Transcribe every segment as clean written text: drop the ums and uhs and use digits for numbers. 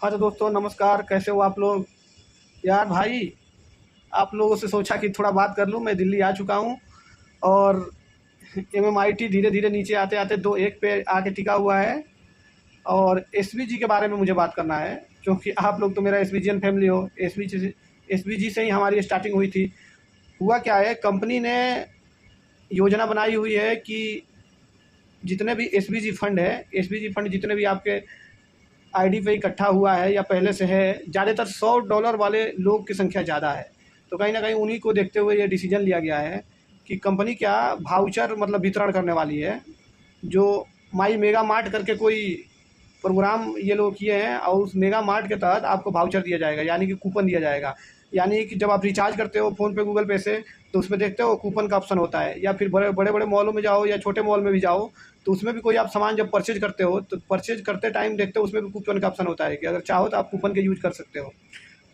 हाँ तो दोस्तों नमस्कार, कैसे हो आप लोग। यार भाई, आप लोगों से सोचा कि थोड़ा बात कर लूँ। मैं दिल्ली आ चुका हूँ और एमएमआईटी धीरे धीरे नीचे आते आते दो एक पे आके टिका हुआ है। और एसवीजी के बारे में मुझे बात करना है, क्योंकि आप लोग तो मेरा एसवीजीएन फैमिली हो। एसवीजी से ही हमारी स्टार्टिंग हुई थी। हुआ क्या है, कंपनी ने योजना बनाई हुई है कि जितने भी एसवीजी फंड है, एसवीजी फंड जितने भी आपके आईडी पे इकट्ठा हुआ है या पहले से है, ज़्यादातर $100 वाले लोग की संख्या ज़्यादा है। तो कहीं ना कहीं उन्हीं को देखते हुए ये डिसीजन लिया गया है कि कंपनी क्या भाउचर मतलब वितरण करने वाली है। जो माई मेगा मार्ट करके कोई प्रोग्राम ये लोग किए हैं, और उस मेगा मार्ट के तहत आपको भाउचर दिया जाएगा, यानी कि कूपन दिया जाएगा। यानी कि जब आप रिचार्ज करते हो फ़ोन पे गूगल पे से, तो उसमें देखते हो कूपन का ऑप्शन होता है। या फिर बड़े बड़े बड़े मॉलों में जाओ या छोटे मॉल में भी जाओ, तो उसमें भी कोई आप सामान जब परचेज करते हो तो परचेज करते टाइम देखते हो उसमें भी कूपन का ऑप्शन होता है कि अगर चाहो तो आप कूपन के यूज कर सकते हो।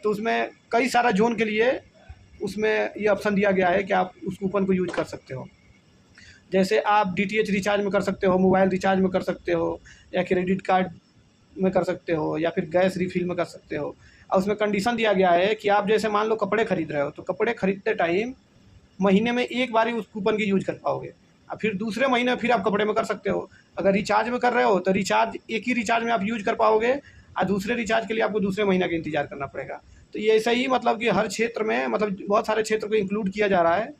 तो उसमें कई सारा जोन के लिए उसमें ये ऑप्शन दिया गया है कि आप उस कूपन को यूज कर सकते हो। जैसे आप डीटीएच रिचार्ज में कर सकते हो, मोबाइल रिचार्ज में कर सकते हो, या क्रेडिट कार्ड में कर सकते हो, या फिर गैस रिफिल में कर सकते हो। और उसमें कंडीशन दिया गया है कि आप जैसे मान लो कपड़े खरीद रहे हो, तो कपड़े खरीदते टाइम महीने में एक बार ही उस कूपन की यूज कर पाओगे, और फिर दूसरे महीने फिर आप कपड़े में कर सकते हो। अगर रिचार्ज में कर रहे हो तो रिचार्ज एक ही रिचार्ज में आप यूज कर पाओगे, और दूसरे रिचार्ज के लिए आपको दूसरे महीने का इंतजार करना पड़ेगा। तो ये ऐसा ही मतलब कि हर क्षेत्र में, मतलब बहुत सारे क्षेत्र को इंक्लूड किया जा रहा है।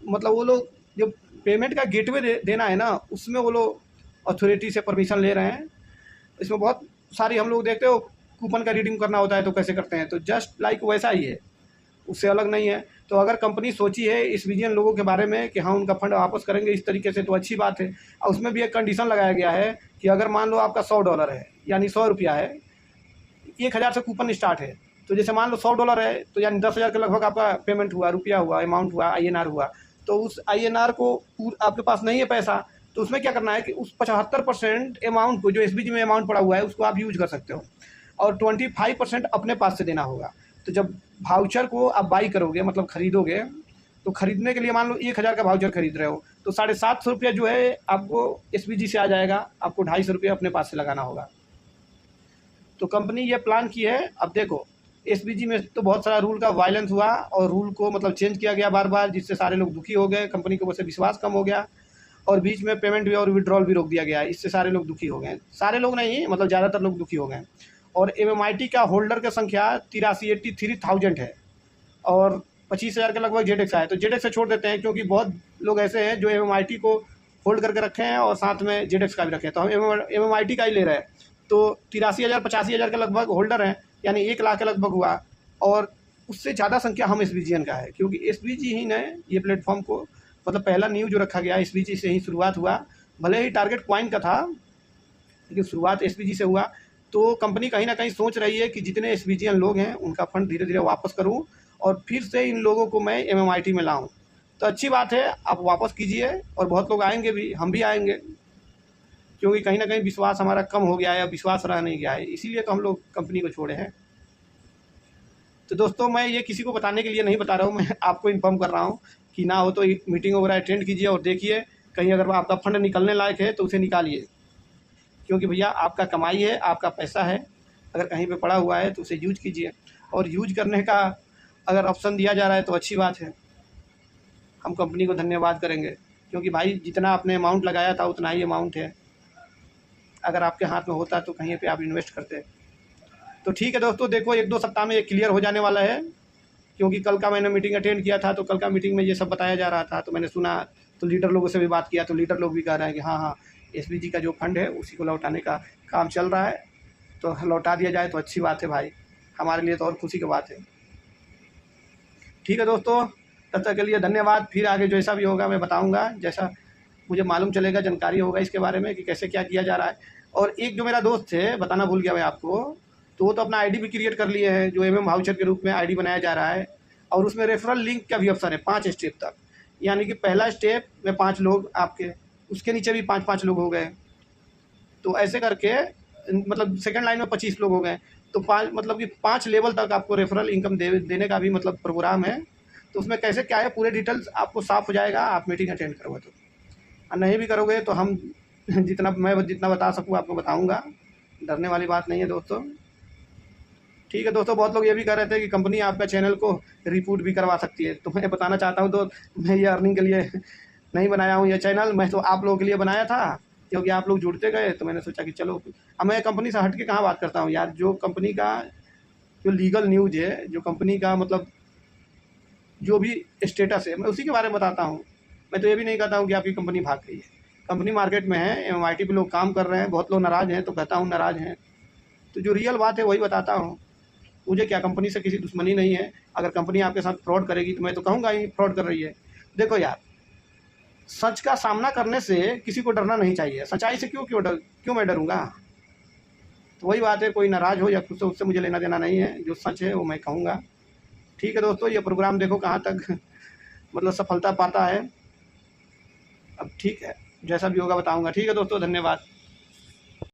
मतलब वो लोग जो पेमेंट का गेटवे देना है ना, उसमें वो लोग अथॉरिटी से परमिशन ले रहे हैं। इसमें बहुत सारी हम लोग देखते हो कूपन का रीडिंग करना होता है तो कैसे करते हैं, तो जस्ट लाइक वैसा ही है, उससे अलग नहीं है। तो अगर कंपनी सोची है इस विजन लोगों के बारे में कि हाँ उनका फंड वापस करेंगे इस तरीके से, तो अच्छी बात है। और उसमें भी एक कंडीशन लगाया गया है कि अगर मान लो आपका $100 है, यानी ₹100 है, 1000 से कूपन स्टार्ट है। तो जैसे मान लो $100 है, तो यानी 10,000 के लगभग आपका पेमेंट हुआ, रुपया हुआ, अमाउंट हुआ, आईएनआर हुआ। तो उस आईएनआर को आपके पास नहीं है पैसा, तो उसमें क्या करना है कि उस 75% अमाउंट को जो एसबीजी में अमाउंट पड़ा हुआ है उसको आप यूज कर सकते हो, और 25% अपने पास से देना होगा। तो जब भाउचर को आप बाई करोगे, मतलब खरीदोगे, तो खरीदने के लिए मान लो 1000 का भाउचर खरीद रहे हो, तो ₹750 जो है आपको एसबीजी से आ जाएगा, आपको ₹250 अपने पास से लगाना होगा। तो कंपनी ये प्लान की है। अब देखो, एसबीजी में तो बहुत सारा रूल का वायलेंस हुआ, और रूल को मतलब चेंज किया गया बार बार, जिससे सारे लोग दुखी हो गए, कंपनी के ऊपर से विश्वास कम हो गया, और बीच में पेमेंट भी और विड्रॉल भी रोक दिया गया। इससे सारे लोग दुखी हो गए, सारे लोग नहीं मतलब ज़्यादातर लोग दुखी हो गए। और एमएमआईटी का होल्डर की संख्या 83,000 है, और 25,000 के लगभग जेडेक्स आए। तो जेडेक्स से छोड़ देते हैं, क्योंकि बहुत लोग ऐसे हैं जो एमएमआईटी को होल्ड करके रखे हैं और साथ में जेडेक्स का भी रखे हैं, तो हम एमएमआईटी का ही ले रहे हैं। तो 83,000 85,000 के लगभग होल्डर हैं, यानी 1 लाख के लगभग हुआ। और उससे ज़्यादा संख्या हम एसबीजीएन का है, क्योंकि एसबीजी ही ने ये प्लेटफॉर्म को, मतलब पहला न्यू जो रखा गया एसबीजी से ही शुरुआत हुआ। भले ही टारगेट क्वाइन का था, लेकिन शुरुआत एसबीजी से हुआ। तो कंपनी कहीं ना कहीं सोच रही है कि जितने एसबीजीएन लोग हैं उनका फंड धीरे धीरे वापस करूं, और फिर से इन लोगों को मैं एमएमआईटी में लाऊं। तो अच्छी बात है, आप वापस कीजिए, और बहुत लोग आएंगे भी, हम भी आएंगे, क्योंकि कहीं ना कहीं विश्वास हमारा कम हो गया है, विश्वास रह नहीं गया है, इसीलिए तो हम लोग कंपनी को छोड़े हैं। तो दोस्तों, मैं ये किसी को बताने के लिए नहीं बता रहा हूँ, मैं आपको इन्फॉर्म कर रहा हूँ कि ना हो तो मीटिंग वगैरह अटेंड कीजिए और देखिए, कहीं अगर आपका फंड निकलने लायक है तो उसे निकालिए, क्योंकि भैया आपका कमाई है, आपका पैसा है। अगर कहीं पे पड़ा हुआ है तो उसे यूज कीजिए, और यूज करने का अगर ऑप्शन दिया जा रहा है तो अच्छी बात है, हम कंपनी को धन्यवाद करेंगे, क्योंकि भाई जितना आपने अमाउंट लगाया था उतना ही अमाउंट है। अगर आपके हाथ में होता तो कहीं पे आप इन्वेस्ट करते। तो ठीक है दोस्तों, देखो 1-2 सप्ताह में ये क्लियर हो जाने वाला है, क्योंकि कल का मैंने मीटिंग अटेंड किया था, तो कल का मीटिंग में ये सब बताया जा रहा था, तो मैंने सुना, तो लीडर लोगों से भी बात किया, तो लीडर लोग भी कह रहे हैं कि हाँ हाँ, एसबीजी का जो फंड है उसी को लौटाने का काम चल रहा है, तो लौटा दिया जाए तो अच्छी बात है भाई, हमारे लिए तो और खुशी की बात है। ठीक है दोस्तों, तब तक के लिए धन्यवाद। फिर आगे जैसा भी होगा मैं बताऊँगा, जैसा मुझे मालूम चलेगा, जानकारी होगा इसके बारे में कि कैसे क्या किया जा रहा है। और एक जो मेरा दोस्त थे, बताना भूल गया मैं आपको, तो वो तो अपना आईडी भी क्रिएट कर लिए हैं, जो एमएम वाउचर के रूप में आईडी बनाया जा रहा है, और उसमें रेफरल लिंक का भी ऑप्शन है 5 स्टेप तक। यानी कि पहला स्टेप में 5 लोग आपके, उसके नीचे भी 5-5 लोग हो गए, तो ऐसे करके मतलब सेकंड लाइन में 25 लोग हो गए, तो 5 मतलब कि 5 लेवल तक आपको रेफरल इनकम देने का भी मतलब प्रोग्राम है। तो उसमें कैसे क्या है, पूरे डिटेल्स आपको साफ हो जाएगा, आप मीटिंग अटेंड करोगे तो। और नहीं भी करोगे तो हम जितना बता सकूँ आपको बताऊँगा, डरने वाली बात नहीं है दोस्तों। ठीक है दोस्तों, बहुत लोग ये भी कह रहे थे कि कंपनी आपका चैनल को रिपोर्ट भी करवा सकती है। तो मैं बताना चाहता हूँ, तो मैं ये अर्निंग के लिए नहीं बनाया हूँ ये चैनल, मैं तो आप लोगों के लिए बनाया था, क्योंकि आप लोग जुड़ते गए तो मैंने सोचा कि चलो। अब मैं कंपनी से हट के कहाँ बात करता हूँ यार, जो कंपनी का जो लीगल न्यूज़ है, जो कंपनी का मतलब जो भी स्टेटस है, मैं उसी के बारे में बताता हूँ। मैं तो ये भी नहीं कहता हूँ कि आपकी कंपनी भाग गई है। कंपनी मार्केट में है, एमआईटी पे लोग काम कर रहे हैं, बहुत लोग नाराज़ हैं, तो कहता हूँ नाराज़ हैं। तो जो रियल बात है वही बताता हूँ। मुझे क्या, कंपनी से किसी दुश्मनी नहीं है। अगर कंपनी आपके साथ फ्रॉड करेगी तो मैं तो कहूँगा ही फ्रॉड कर रही है। देखो यार, सच का सामना करने से किसी को डरना नहीं चाहिए। सच्चाई से क्यों मैं डरूँगा। तो वही बात है, कोई नाराज़ हो या कुछ तो उससे मुझे लेना देना नहीं है। जो सच है वो मैं कहूँगा। ठीक है दोस्तों, ये प्रोग्राम देखो कहाँ तक मतलब सफलता पाता है। अब ठीक है, जैसा भी होगा बताऊँगा। ठीक है दोस्तों, धन्यवाद।